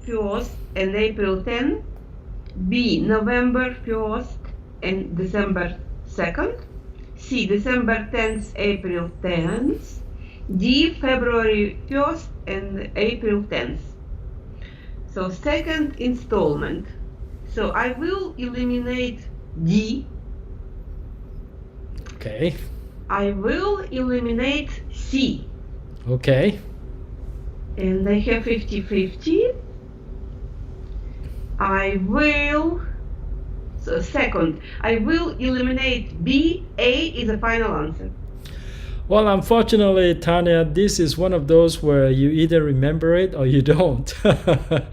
1st and April 10th. B. November 1st and December 2nd. C. December 10th, April 10th. D. February 1st and April 10th. So second installment. So I will eliminate D. Okay. I will eliminate C. Okay. And I have 50-50. Second, I will eliminate B. A is the final answer. Well, unfortunately, Tanya, this is one of those where you either remember it or you don't. Okay,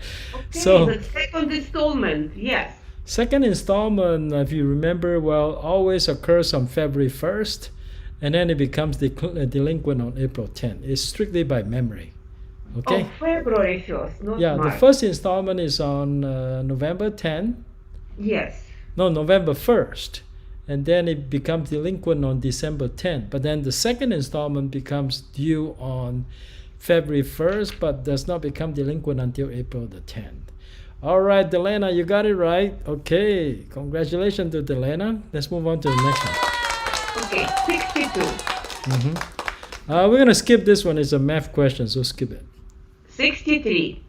So, the second installment, yes. second installment, if you remember well, always occurs on February 1st, and then it becomes delinquent on April 10th. It's strictly by memory. Okay? Oh, February 1st, not Yeah, March. the first installment is on November 10th. Yes. No, November 1st. And then it becomes delinquent on December 10th. But then the second installment becomes due on February 1st, but does not become delinquent until April the 10th. All right, Delena, you got it right. Okay, congratulations to Delena. Let's move on to the next one. Okay, 62. We're going to skip this one. It's a math question, so skip it. 63.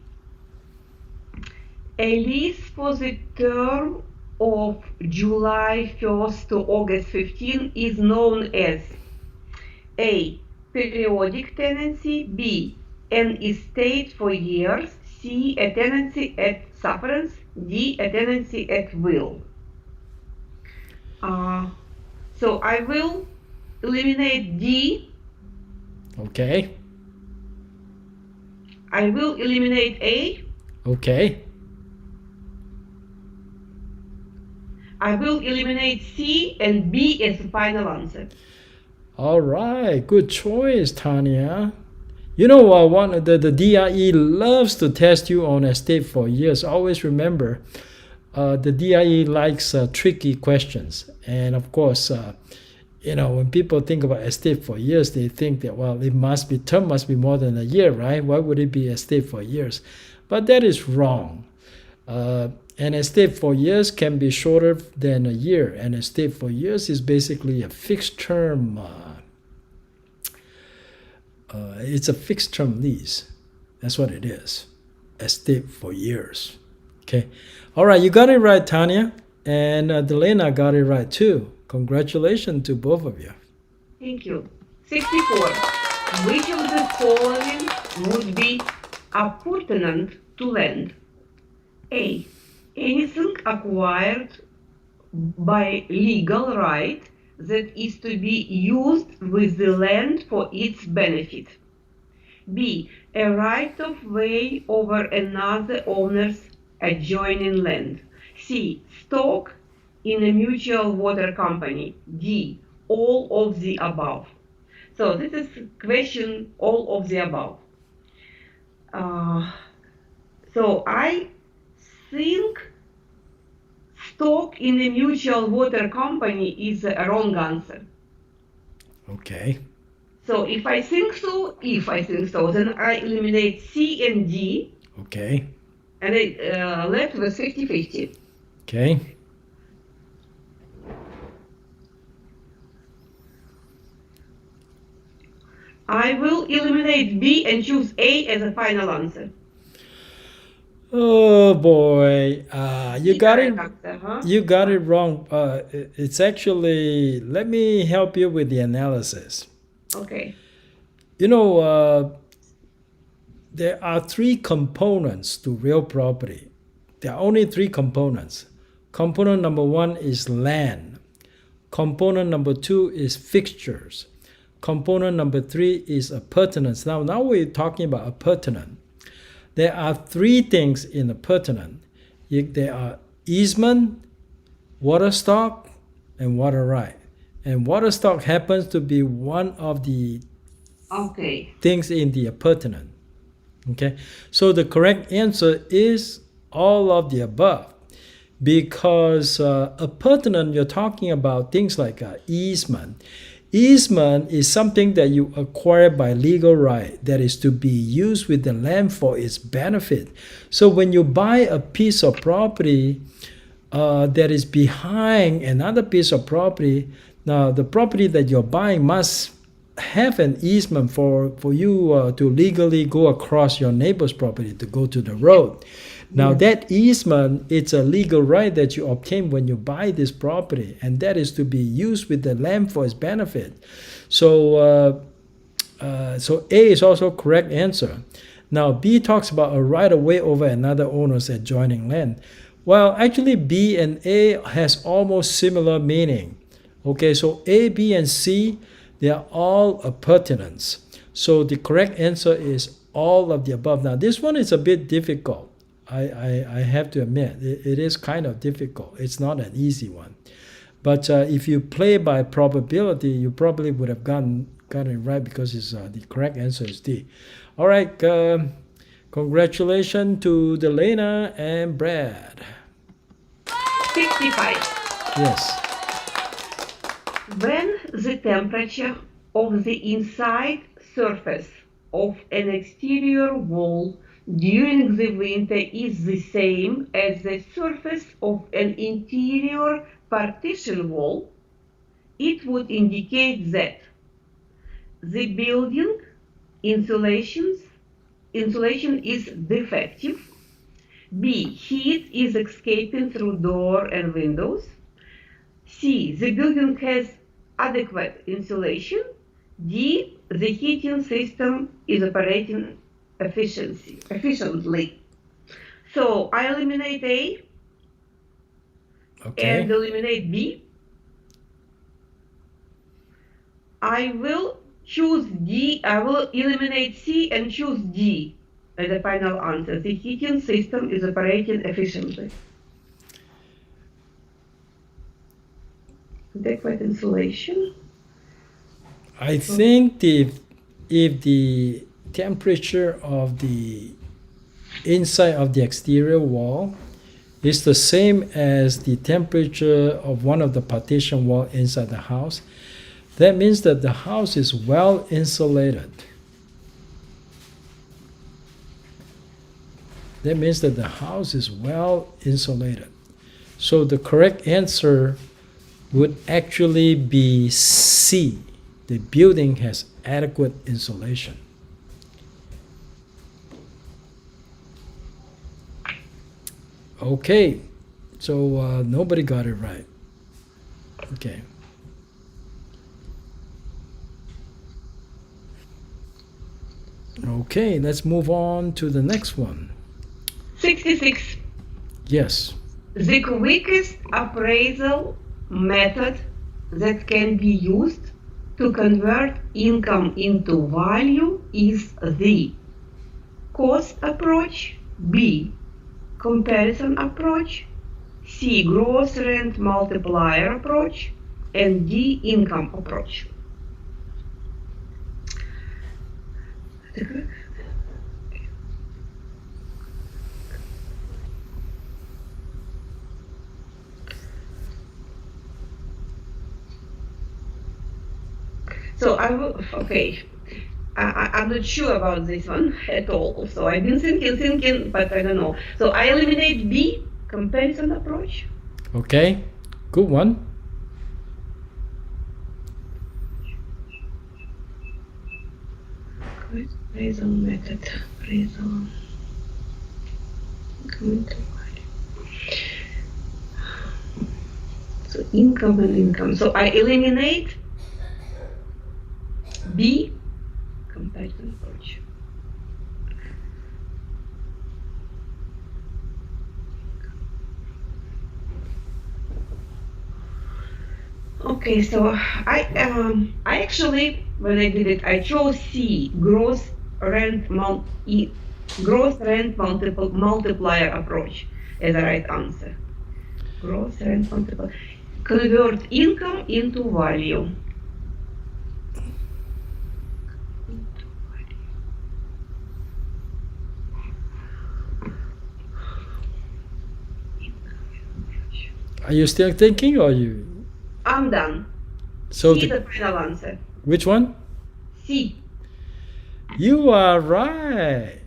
A lease for the term of July 1st to August 15 is known as A. Periodic tenancy. B. An estate for years. C. A tenancy at sufferance. D. A tenancy at will. So I will eliminate D. Okay. I will eliminate A. Okay. I will eliminate C and B as the final answer. All right. Good choice, Tanya. You know, the DRE loves to test you on estate for years. Always remember, the DRE likes tricky questions. And of course, when people think about estate for years, they think that, well, term must be more than a year, right? Why would it be estate for years? But that is wrong. An estate for years can be shorter than a year. An estate for years is basically a fixed term. It's a fixed term lease. That's what it is. Estate for years. Okay. All right, you got it right, Tanya. And Delena got it right too. Congratulations to both of you. Thank you. 64. Which of the following would be appurtenant to land? A. Anything acquired by legal right that is to be used with the land for its benefit. B. A right of way over another owner's adjoining land. C. Stock in a mutual water company. D. All of the above. So this is question all of the above. So I think stock in a mutual water company is a wrong answer. Okay. So if I think so, then I eliminate C and D. Okay. And I left with 50-50. Okay. I will eliminate B and choose A as a final answer. Oh boy, you got it. Answer, huh? You got it wrong. It's actually. Let me help you with the analysis. Okay. There are three components to real property. There are only three components. Component number one is land. Component number two is fixtures. Component number three is appurtenance. Now we're talking about appurtenant. There are three things in appurtenant. There are easement, water stock, and water right. And water stock happens to be one of the things in the appurtenant. Okay, so the correct answer is all of the above, because appurtenant, you're talking about things like easement. Easement is something that you acquire by legal right that is to be used with the land for its benefit. So when you buy a piece of property that is behind another piece of property, now the property that you're buying must have an easement for you to legally go across your neighbor's property to go to the road. Now that easement, it's a legal right that you obtain when you buy this property, and that is to be used with the land for its benefit. So so A is also correct answer. Now B talks about a right of way over another owner's adjoining land. Well, actually B and A has almost similar meaning. Okay, so A, B, and C, they are all appurtenants. So the correct answer is all of the above. Now this one is a bit difficult. I have to admit, it is kind of difficult. It's not an easy one. But if you play by probability, you probably would have gotten it right because it's, the correct answer is D. All right, congratulations to Delana and Brad. 65. Yes. When the temperature of the inside surface of an exterior wall during the winter is the same as the surface of an interior partition wall, it would indicate that the building insulation is defective, B, heat is escaping through door and windows, C, the building has adequate insulation, D, the heating system is operating efficiently. So I eliminate A and eliminate B. I will choose D. I will eliminate C and choose D as the final answer. The heating system is operating efficiently. Adequate insulation. I think if the temperature of the inside of the exterior wall is the same as the temperature of one of the partition wall inside the house, that means that the house is well insulated. That means that the house is well insulated. So the correct answer would actually be C. The building has adequate insulation. Okay, so nobody got it right. Okay. Okay, let's move on to the next one. 66. Yes. The quickest appraisal method that can be used to convert income into value is the cost approach, B, comparison approach, C, gross rent multiplier approach, and D, income approach. So I will, okay, I'm not sure about this one at all. So I've been thinking, but I don't know. So I eliminate B, comparison approach. Okay, good one. Appraisal method, appraisal. So income and income. So I eliminate B, comparison approach. Okay, so I actually, when I did it, I chose C, gross rent multiplier approach as the right answer. Gross rent multiplier. Convert income into value. Are you still thinking or you? I'm done. So C is the final answer. which one? C. You are right.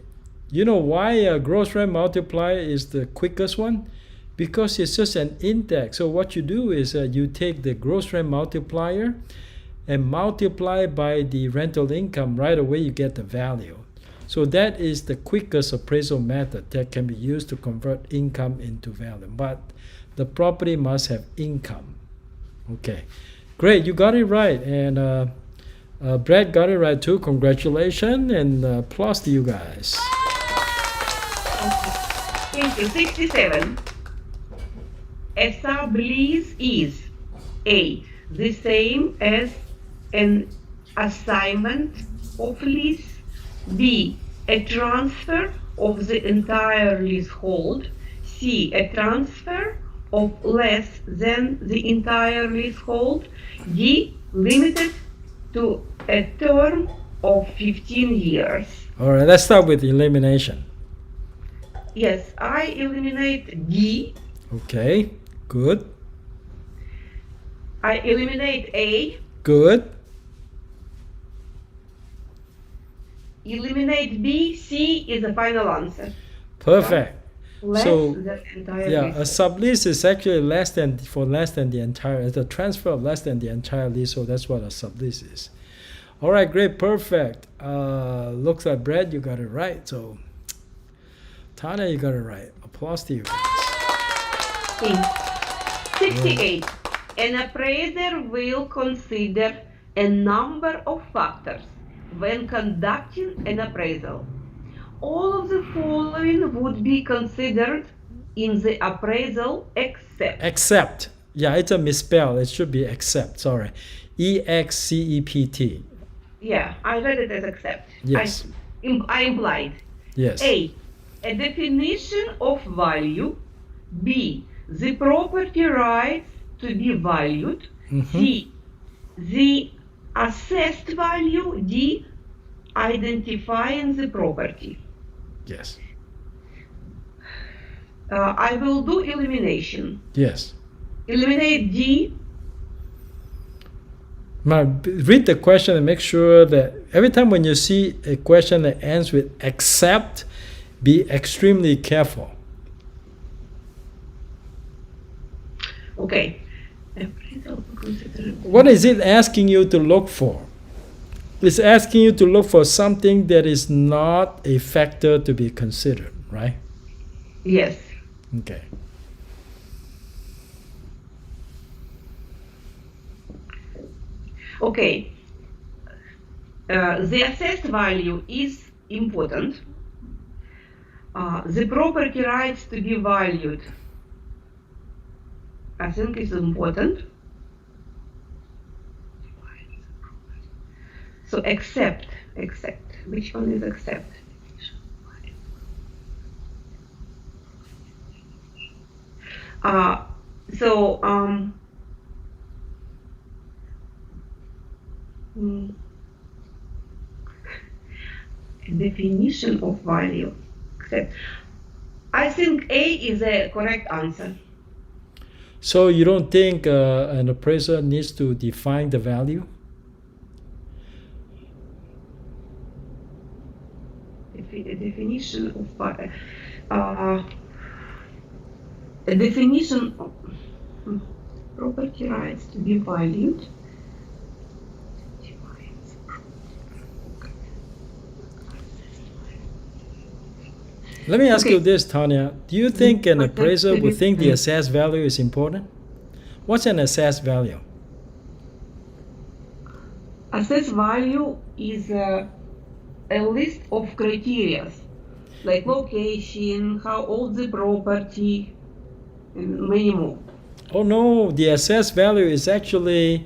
You know why a gross rent multiplier is the quickest one? Because it's just an index. So what you do is you take the gross rent multiplier and multiply by the rental income. Right away you get the value. So that is the quickest appraisal method that can be used to convert income into value. But the property must have income. Okay, great, you got it right. And Brad got it right too. Congratulations and applause to you guys. Thank you. 67. A sublease is A. The same as an assignment of lease. B. A transfer of the entire leasehold. C. A transfer of less than the entire leasehold. D. Limited to a term of 15 years. All right, let's start with elimination. Yes, I eliminate D. Okay, good, I eliminate A. good. Eliminate B. C is the final answer. Perfect. Less So, than entire Yeah, lease. a sublease is actually less than the entire. It's a transfer of less than the entire lease. So that's what a sublease is. All right, great, perfect. Looks like Brad, you got it right. So, Tanya, you got it right. Applause to you guys. 68. An appraiser will consider a number of factors when conducting an appraisal. All of the following would be considered in the appraisal except. Yeah, it's a misspell. It should be except. Sorry, EXCEPT. Yeah, I read it as except. Yes. I implied. Yes. A definition of value. B. The property rights to be valued. C. The assessed value. D. Identifying the property. Yes. I will do elimination. Yes. Eliminate D. Now, read the question and make sure that every time when you see a question that ends with except, be extremely careful. Okay. What is it asking you to look for? It's asking you to look for something that is not a factor to be considered, right? Yes. Okay. Okay. The assessed value is important. The property rights to be valued, I think, is important. So except. Which one is except? Definition of value. Except. I think A is a correct answer. So you don't think an appraiser needs to define the value? Definition of a definition of property rights to be valued. Let me ask you this, Tanya. Do you think an appraiser would think the assessed value is important? What's an assessed value? Assessed value is a list of criteria, like location, how old the property, and many more. Oh no, the assessed value is actually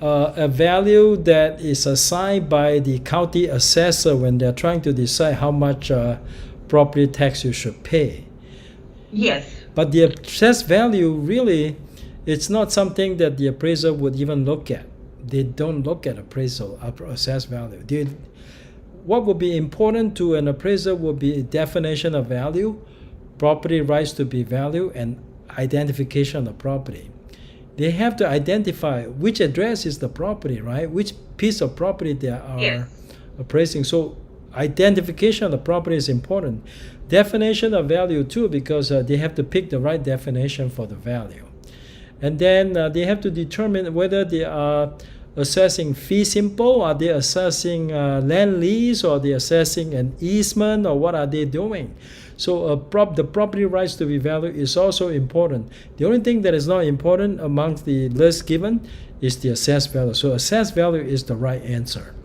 a value that is assigned by the county assessor when they're trying to decide how much property tax you should pay. Yes. But the assessed value really, it's not something that the appraiser would even look at. They don't look at assessed value. What would be important to an appraiser would be a definition of value, property rights to be valued, and identification of property. they have to identify which address is the property, right? Which piece of property they are Yes. appraising. So identification of the property is important. Definition of value too, because they have to pick the right definition for the value. And then they have to determine whether they are assessing fee simple, are they assessing land lease, or are they assessing an easement, or what are they doing? So the property rights to be valued is also important. The only thing that is not important amongst the list given is the assessed value. So assessed value is the right answer.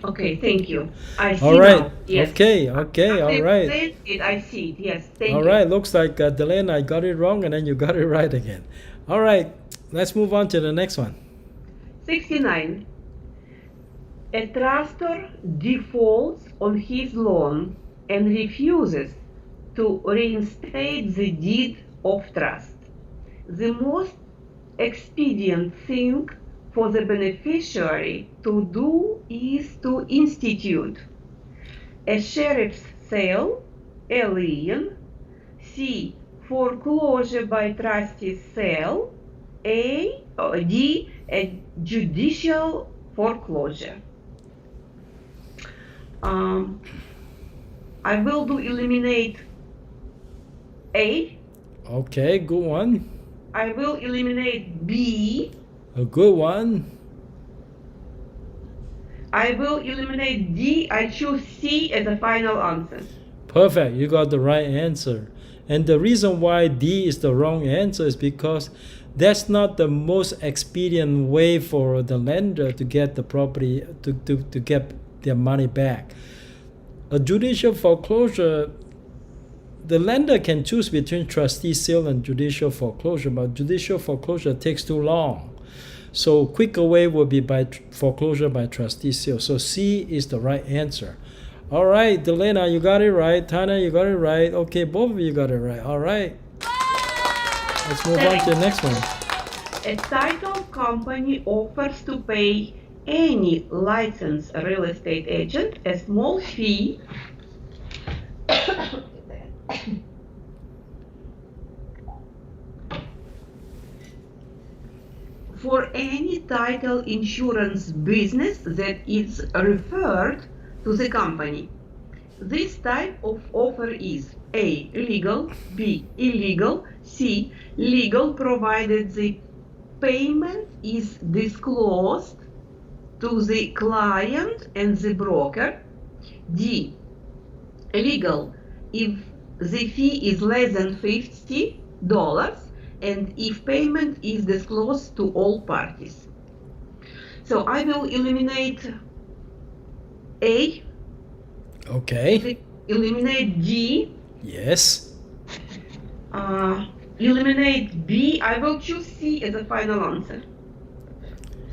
Okay, thank you. I see All right. now. Yes. Okay. After All you right. said it, I see it. Yes, thank All you. right. Looks like Delaney, I got it wrong, and then you got it right again. All right. Let's move on to the next one. 69. A trustor defaults on his loan and refuses to reinstate the deed of trust. The most expedient thing for the beneficiary to do is to institute a sheriff's sale, a lien, C. Foreclosure by trustee sale, D. A judicial foreclosure. I will do eliminate A. Okay, good one. I will eliminate B. A good one. I will eliminate D. I choose C as the final answer. Perfect. You got the right answer. And the reason why D is the wrong answer is because that's not the most expedient way for the lender to get the property, to get their money back. A judicial foreclosure, the lender can choose between trustee sale and judicial foreclosure, but judicial foreclosure takes too long. So quicker way would be by foreclosure by trustee sale. So C is the right answer. All right, Delena, you got it right. Tana, you got it right. Okay, both of you got it right. All right. Let's move on to the next one. A title company offers to pay any licensed real estate agent a small fee for any title insurance business that is referred to the company. This type of offer is A. Legal, B. Illegal, C. Legal provided the payment is disclosed to the client and the broker, D. Legal if the fee is less than $50 and if payment is disclosed to all parties. So I will eliminate A. Okay. Eliminate D. Yes. Eliminate B. I will choose C as a final answer.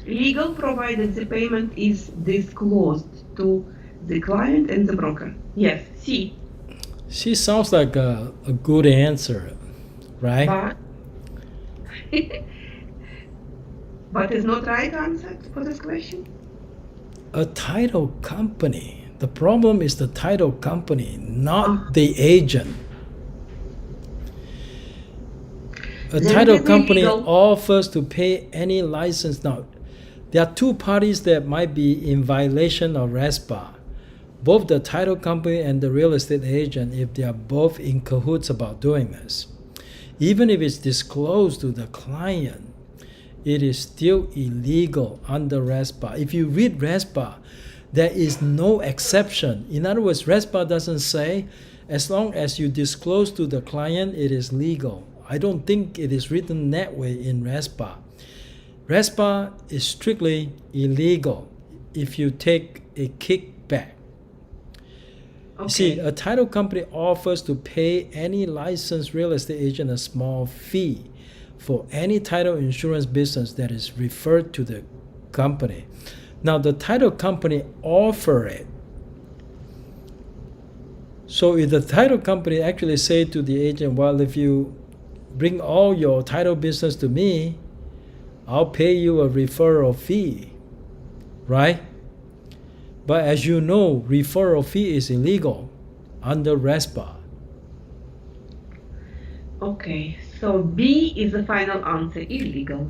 Legal provided the payment is disclosed to the client and the broker. Yes, C. She sounds like a good answer, right? But is not right answer for this question? A title company. The problem is the title company, not the agent. A Then title it is company illegal. offers to pay any license. Now, there are two parties that might be in violation of RESPA. Both the title company and the real estate agent, if they are both in cahoots about doing this. Even if it's disclosed to the client, it is still illegal under RESPA. If you read RESPA, there is no exception. In other words, RESPA doesn't say as long as you disclose to the client, it is legal. I don't think it is written that way in RESPA. RESPA is strictly illegal if you take a kickback. Okay. See, a title company offers to pay any licensed real estate agent a small fee for any title insurance business that is referred to the company. Now, the title company offer it. So if the title company actually say to the agent, well, if you bring all your title business to me, I'll pay you a referral fee, right? But as you know, referral fee is illegal under RESPA. Okay, So B is the final answer, illegal.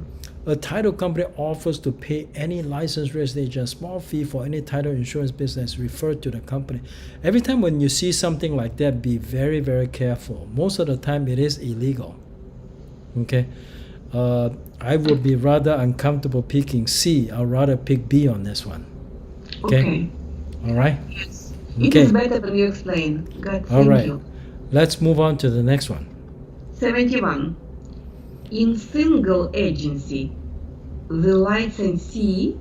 A title company offers to pay any licensed real estate agent a small fee for any title insurance business referred to the company. Every time when you see something like that, be very, very careful. Most of the time it is illegal. Okay? I would be rather uncomfortable picking C. I'd rather pick B on this one. Okay? All right? Yes. It Okay. is better when you explain. Good, All thank right. you. Let's move on to the next one. 71. In single agency, the licensee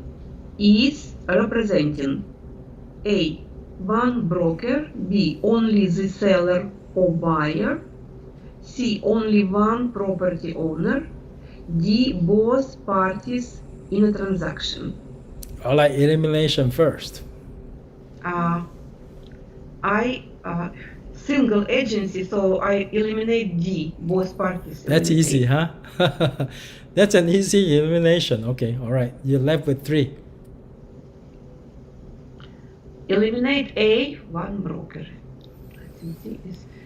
is representing A. One broker, B. Only the seller or buyer, C. Only one property owner, D. Both parties in a transaction. I like elimination first. Single agency, so I eliminate D, both parties. That's easy, huh? That's an easy elimination. Okay, all right. You're left with 3. Eliminate A, one broker.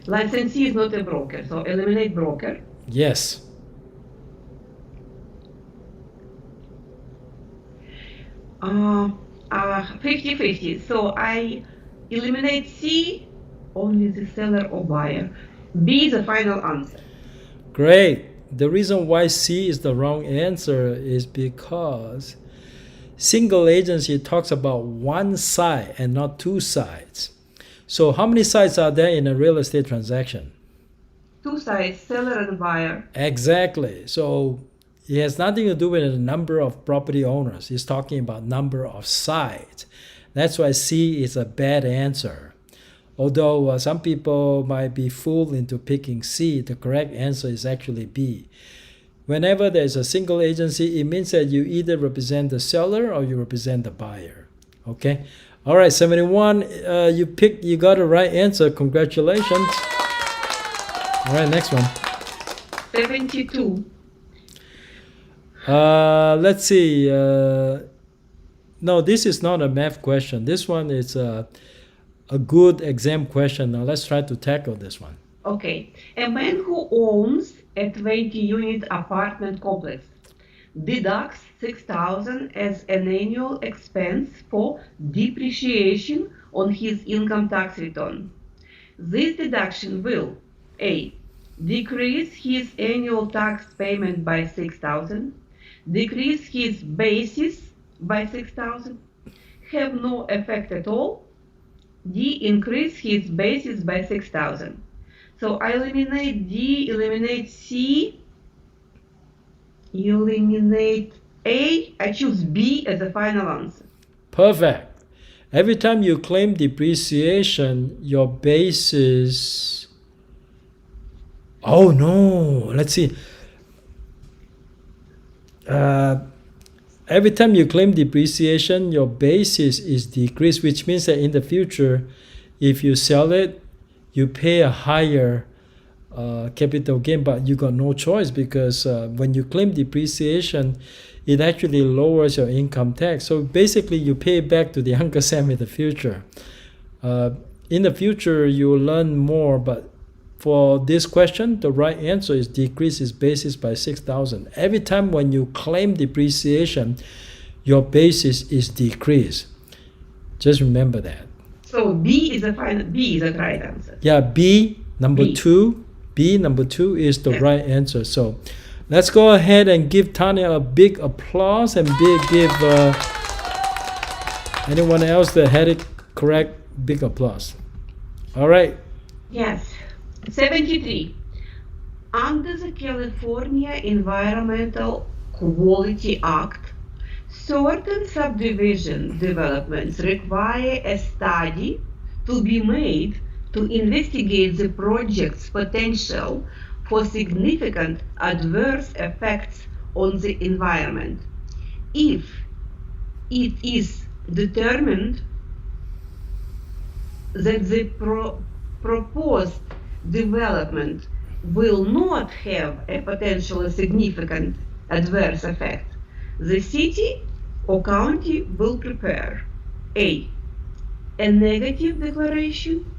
Licensee is not a broker, so eliminate broker. Yes. 50-50. So I eliminate C, only the seller or buyer. B is the final answer. Great. The reason why C is the wrong answer is because single agency talks about one side and not 2 sides. So how many sides are there in a real estate transaction? 2 sides, seller and buyer. Exactly. So it has nothing to do with the number of property owners. It's talking about number of sides. That's why C is a bad answer. Although some people might be fooled into picking C, the correct answer is actually B. Whenever there's a single agency, it means that you either represent the seller or you represent the buyer. Okay? All right, 71, you got the right answer. Congratulations. All right, next one. 72. Let's see. No, this is not a math question. This one is a good exam question. Now let's try to tackle this one. Okay. A man who owns a 20-unit apartment complex deducts $6,000 as an annual expense for depreciation on his income tax return. This deduction will A. Decrease his annual tax payment by $6,000, decrease his basis by $6,000, have no effect at all, D. Increase his basis by $6,000. So I eliminate D, eliminate C, eliminate A, I choose B as the final answer. Perfect. Every time you claim depreciation, your basis... Oh no, let's see. Every time you claim depreciation, your basis is decreased, which means that in the future, if you sell it, you pay a higher capital gain, but you got no choice because when you claim depreciation, it actually lowers your income tax. So basically, you pay back to the Uncle Sam in the future. In the future, you will learn more, but for this question, the right answer is decrease his basis by $6,000. Every time when you claim depreciation, your basis is decreased. Just remember that. So B is the right answer. Yeah, B number B. 2. B number 2 is the right answer. So let's go ahead and give Tanya a big applause and give anyone else that had it correct big applause. All right. Yes. 73. Under the California Environmental Quality Act, certain subdivision developments require a study to be made to investigate the project's potential for significant adverse effects on the environment. If it is determined that the proposed development will not have a potentially significant adverse effect, the city or county will prepare A. negative declaration,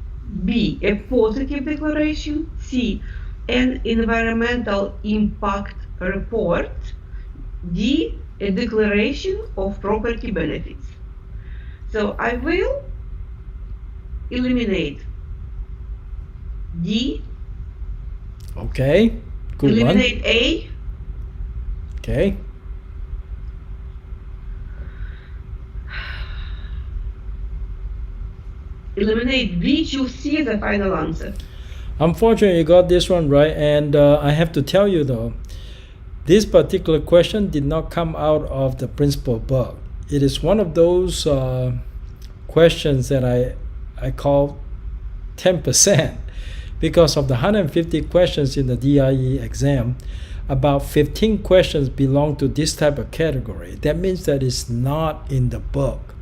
B. a positive declaration, C. an environmental impact report. D, a declaration of property benefits. So I will eliminate D, Okay, good eliminate one. A, Okay. eliminate B, choose C as the final answer. Unfortunately, you got this one right, and I have to tell you though, this particular question did not come out of the principal book. It is one of those questions that I call 10%, because of the 150 questions in the DRE exam. About 15 questions belong to this type of category. That means that it's not in the book.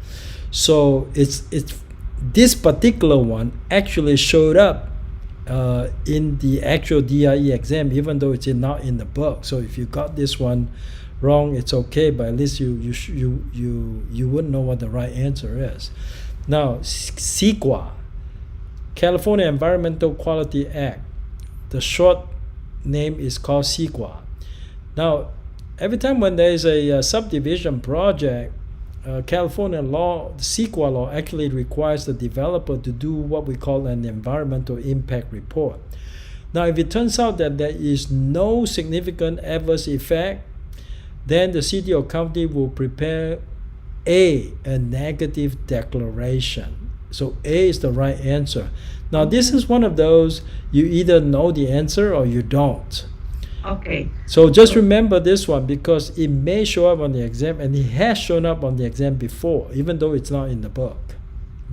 So it's this particular one actually showed up in the actual DRE exam, even though it's not in the book. So if you got this one wrong, it's okay, but at least you wouldn't know what the right answer is. Now, CEQA, California Environmental Quality Act, the short name is called CEQA. Now, every time when there is a subdivision project, California law, the CEQA law, actually requires the developer to do what we call an environmental impact report. Now, if it turns out that there is no significant adverse effect, then the city or county will prepare a negative declaration. So A is the right answer. Now, this is one of those you either know the answer or you don't. Okay. So just remember this one, because it may show up on the exam, and it has shown up on the exam before, even though it's not in the book.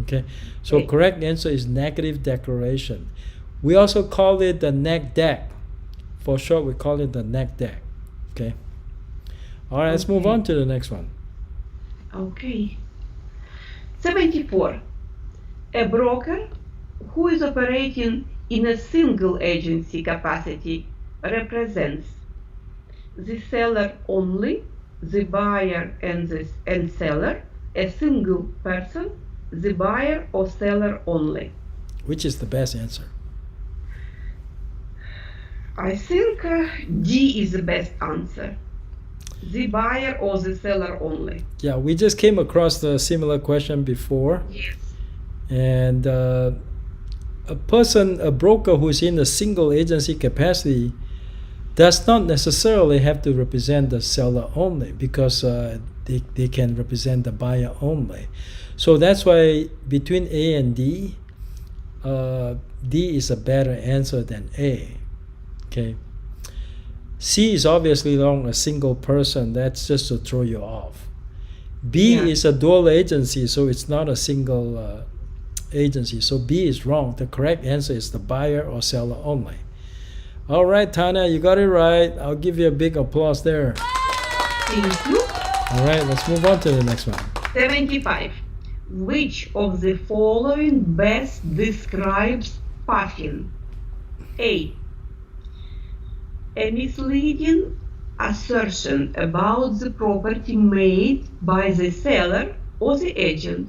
Okay. So Okay. correct answer is negative declaration. We also call it the neg deck. For short, we call it the neg deck. Okay. All right, let's move Okay. on to the next one. Okay. 74. A broker who is operating in a single agency capacity represents the seller only, the buyer and seller, a single person, the buyer or seller only. Which is the best answer? I think D is the best answer. The buyer or the seller only. Yeah, we just came across the similar question before. Yes. And a broker who's in a single agency capacity does not necessarily have to represent the seller only, because they can represent the buyer only. So that's why between A and D, D is a better answer than A. Okay. C is obviously wrong, a single person. That's just to throw you off. B Yeah. is a dual agency, so it's not a single agency. So B is wrong. The correct answer is the buyer or seller only. All right, Tanya, you got it right. I'll give you a big applause there. Thank you. All right, let's move on to the next one. 75. Which of the following best describes puffing? A. A misleading assertion about the property made by the seller or the agent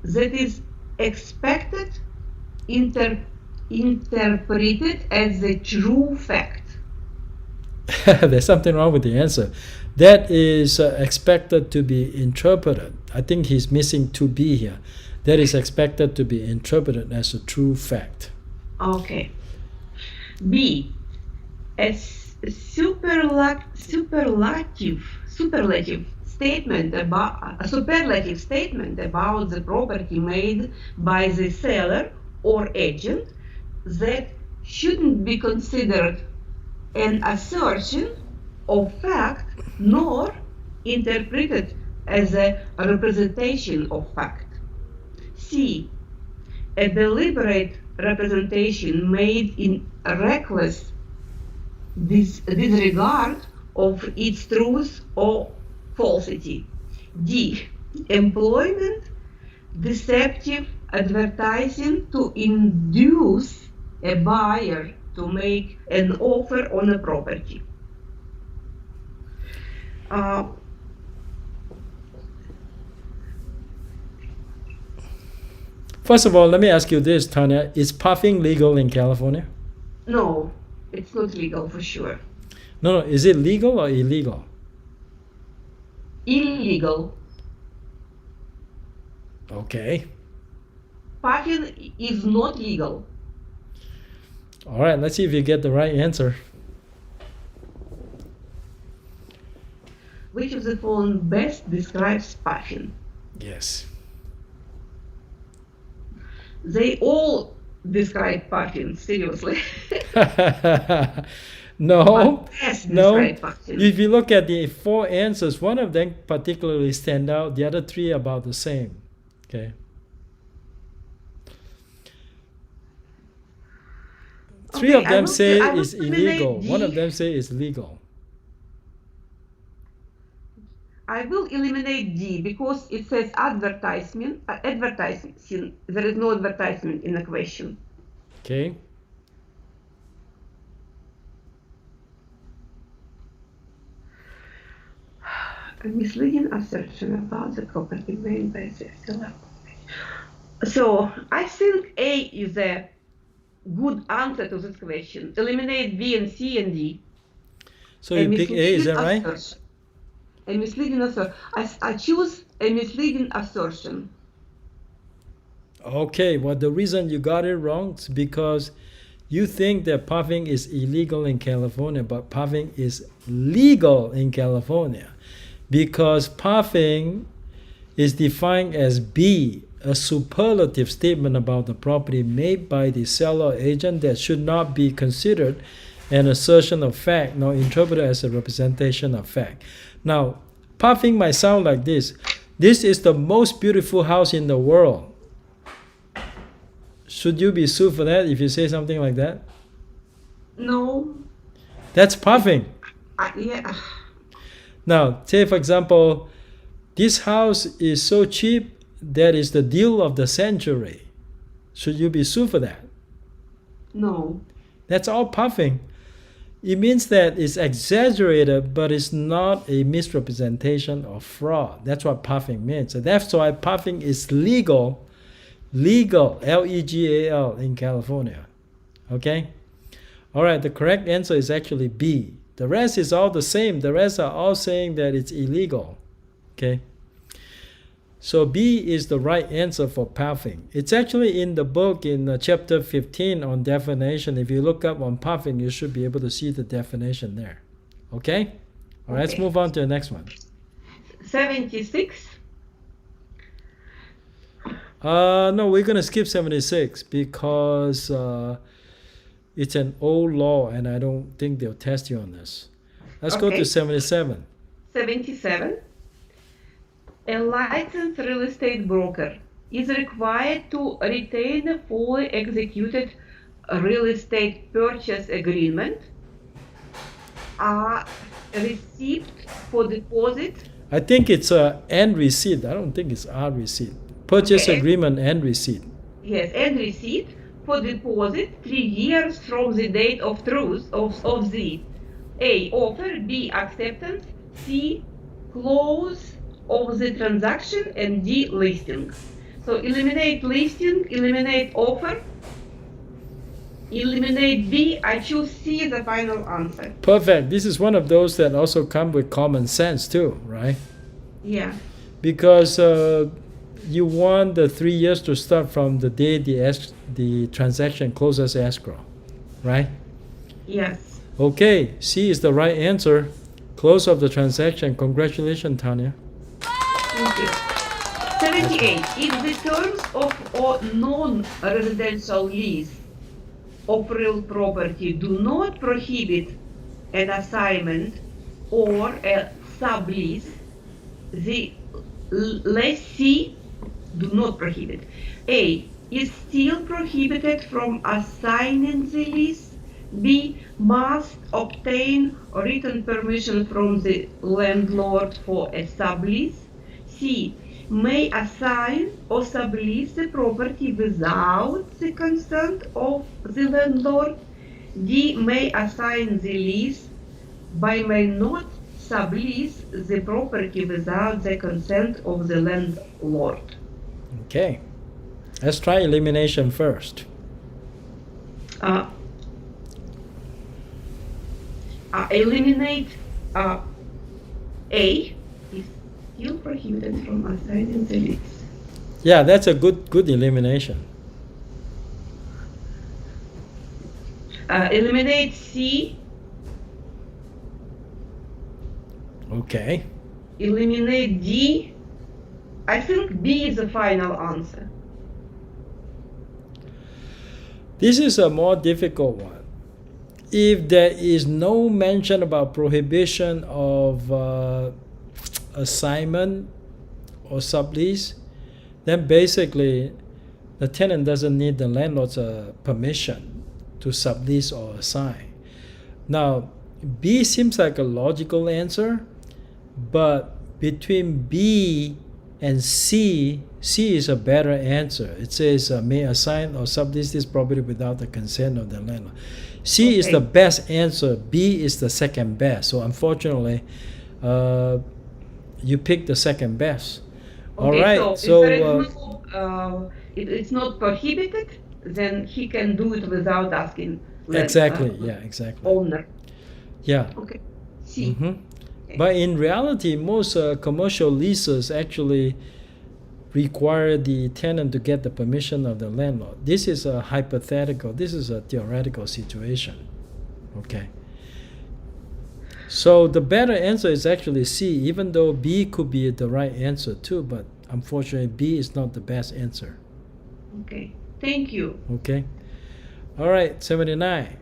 that is expected, interpreted as the true fact. There's something wrong with the answer. That is expected to be interpreted. I think he's missing to be here. That is expected to be interpreted as a true fact. Okay. B. A superlative statement about the property made by the seller or agent that shouldn't be considered an assertion of fact nor interpreted as a representation of fact. C. A deliberate representation made in reckless disregard of its truth or falsity. D. Employment deceptive advertising to induce a buyer to make an offer on a property. First of all, let me ask you this, Tanya. Is puffing legal in California? No. It's not legal for sure. No, is it legal or illegal? Illegal. Okay. Puffing is not legal. All right, let's see if you get the right answer. Which of the following best describes puffing? Yes. They all describe puffing, seriously. No, But best no. describe puffing. If you look at the 4 answers, one of them particularly stand out. The other 3 are about the same. Okay. 3 of them say I will it's eliminate illegal. D. One of them say it's legal. I will eliminate D because it says advertising. There is no advertisement in the question. Okay. A misleading assertion about the property made by the seller. So I think A is a good answer to this question. Eliminate B and C and D. So you pick A, is that right? A misleading assertion. I choose a misleading assertion. Okay, well, the reason you got it wrong is because you think that puffing is illegal in California, but puffing is legal in California because puffing is defined as B, a superlative statement about the property made by the seller or agent that should not be considered an assertion of fact nor interpreted as a representation of fact. Now, puffing might sound like this. This is the most beautiful house in the world. Should you be sued for that if you say something like that? No. That's puffing. Yeah. Now, say for example, this house is so cheap that is the deal of the century. Should you be sued for that? No. That's all puffing. It means that it's exaggerated, but it's not a misrepresentation or fraud. That's what puffing means. So that's why puffing is legal, L-E-G-A-L, in California. Okay? All right, the correct answer is actually B. The rest is all the same. The rest are all saying that it's illegal. Okay? So B is the right answer for puffing. It's actually in the book in chapter 15 on definition. If you look up on puffing, you should be able to see the definition there. Okay? All right, let's move on to the next one. 76. No, we're going to skip 76 because it's an old law and I don't think they'll test you on this. Let's go to 77. 77. A licensed real estate broker is required to retain a fully executed real estate purchase agreement, a receipt for deposit. I think it's and receipt. I don't think it's a receipt. Purchase agreement and receipt. Yes, and receipt for deposit 3 years from the date of truth of the A. Offer, B. Acceptance, C. Close of the transaction, and D. Listing. So eliminate listing, eliminate offer, eliminate B. I choose C as the final answer. Perfect. This is one of those that also come with common sense too, right? Yeah. Because you want the 3 years to start from the day the transaction closes escrow, right? Yes. Okay, C is the right answer. Close of the transaction. Congratulations, Tanya. Thank you. 78. If the terms of a non-residential lease of real property do not prohibit an assignment or a sublease, the lessee do not prohibit. A. Is still prohibited from assigning the lease. B. Must obtain written permission from the landlord for a sublease. C. May assign or sublease the property without the consent of the landlord. D. May assign the lease but may not sublease the property without the consent of the landlord. Okay. Let's try elimination first. eliminate A is still prohibited from assigning the lease. Yeah, that's a good elimination. Eliminate C. Okay. Eliminate D. I think B is the final answer. This is a more difficult one. If there is no mention about prohibition of assignment or sublease, then basically the tenant doesn't need the landlord's permission to sublease or assign. Now, B seems like a logical answer, but between B and C is a better answer. It says may assign or sublease this property without the consent of the landlord. C is the best answer. B is the second best. So unfortunately, you picked the second best. All right. So if it's not prohibited, then he can do it without asking. Exactly. Owner. Yeah. Okay. C. Mm-hmm. But in reality, most commercial leases actually require the tenant to get the permission of the landlord. This is a hypothetical, this is a theoretical situation. Okay. So the better answer is actually C, even though B could be the right answer too, but unfortunately B is not the best answer. Okay. Thank you. Okay. All right, 79.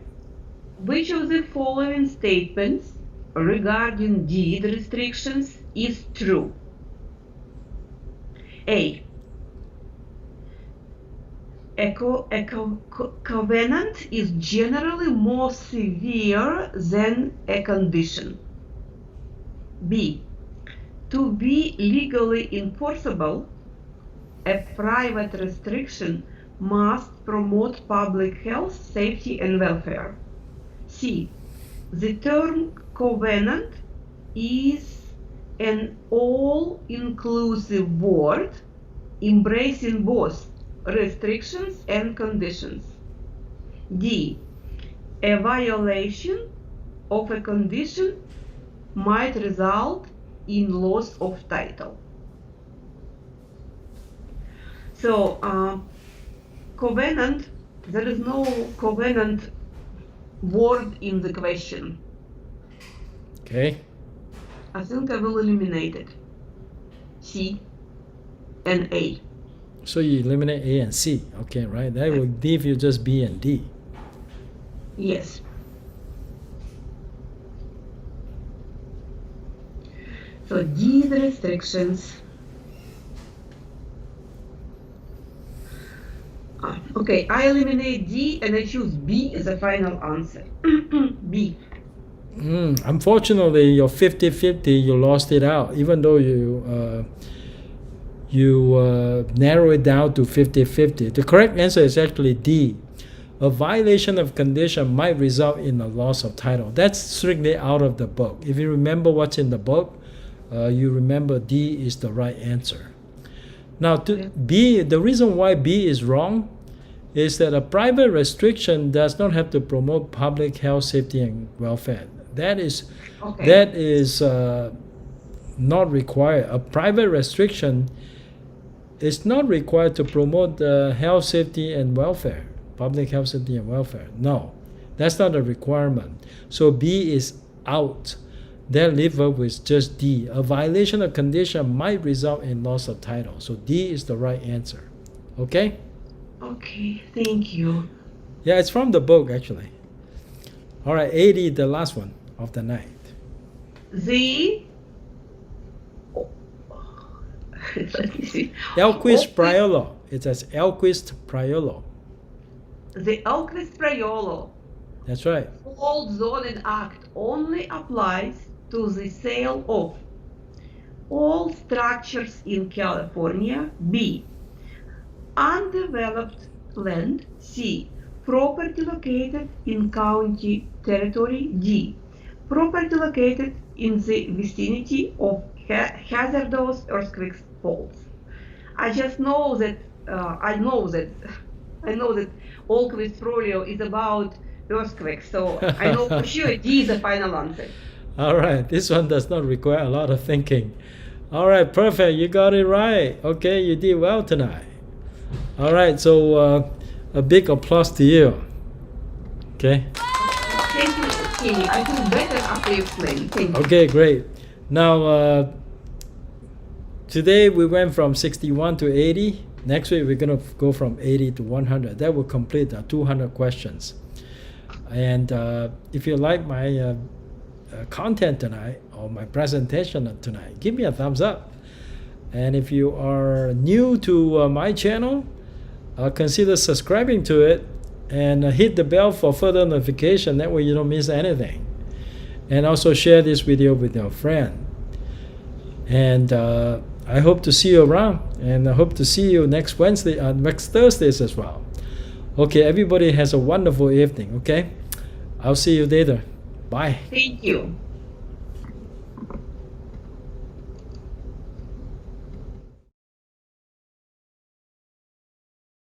Which of the following statements regarding deed restrictions is true? A. A covenant is generally more severe than a condition. B. To be legally enforceable, a private restriction must promote public health, safety, and welfare. C. The term covenant is an all-inclusive word embracing both restrictions and conditions. D. A violation of a condition might result in loss of title. So, covenant, there is no covenant word in the question. Okay. I think I will eliminate it. C and A. So you eliminate A and C. Okay, right? That will leave you just B and D. Yes. So deed restrictions. Okay, I eliminate D and I choose B as a final answer. B. Unfortunately, your 50-50, you lost it out, even though you narrow it down to 50-50. The correct answer is actually D. A violation of condition might result in a loss of title. That's strictly out of the book. If you remember what's in the book, you remember D is the right answer. Now, B, the reason why B is wrong is that a private restriction does not have to promote public health, safety, and welfare. That is not required. A private restriction is not required to promote the health, safety, and welfare, public health, safety, and welfare. No, that's not a requirement. So B is out. That leaves us with just D. A violation of condition might result in loss of title. So D is the right answer. Okay? Okay, thank you. Yeah, it's from the book actually. All right, 80, the last one of the night. Let me see. Alquist-Priolo. It says Alquist-Priolo. The Alquist-Priolo That's right. Fault Zoning Act only applies to the sale of all structures in California. B. Undeveloped land. C. Property located in county territory. D. Property located in the vicinity of hazardous earthquake faults. I just know that I know that Alquist-Priolo is about earthquake. So I know for sure D is the final answer. All right, this one does not require a lot of thinking. All right, perfect. You got it right. Okay, you did well tonight. All right, so a big applause to you. Okay. Thank you, Kenny. I feel better after you explained. Thank you. Okay, great. Now, today we went from 61 to 80. Next week we're gonna go from 80 to 100. That will complete 200 questions. And if you like my content tonight or my presentation tonight, give me a thumbs up. And if you are new to my channel, consider subscribing to it and hit the bell for further notification. That way you don't miss anything. And also share this video with your friend. And I hope to see you around, and I hope to see you next Wednesday, next Thursdays as well. Okay, everybody has a wonderful evening. Okay, I'll see you later. Bye. Thank you.